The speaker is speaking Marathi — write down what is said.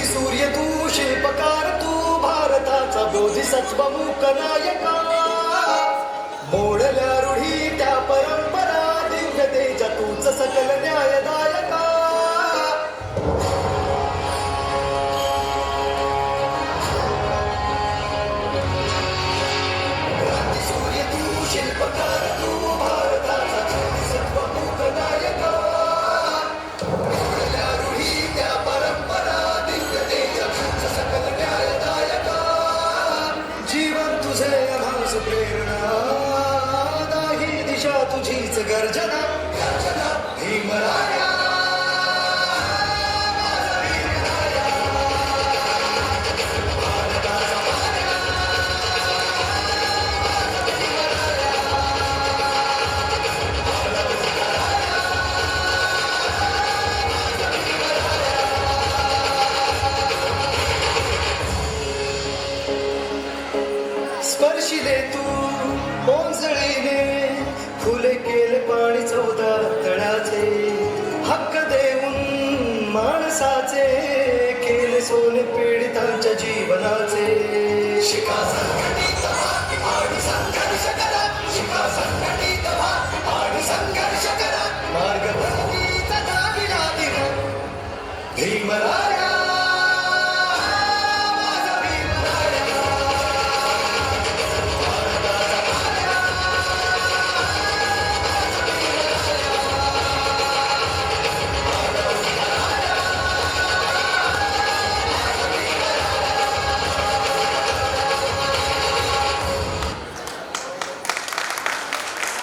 सूर्य तू शिल्पकार तू भारताचा बोधिसत्व मूक नायका मोडल्या रूढी त्या परंपरा दिव्य तेज तूच सकल न्यायदायका सूर्य तू शिल्पकार तू भारताचा बोधिसत्व मूक नायका मोडल्या रूढी त्या परंपरा दिव्य तेज तूच सकल न्यायदायका जीवन तुझे आभास प्रेरणा दाही दिशा तुझीच गर्जना भीमराया स्पर्शी दे तू ओंजळीने फुले केले पाणी चौदा तळाचे हक्क देऊन माणसाचे केले सोने पीडितांच्या जीवनाचे शिका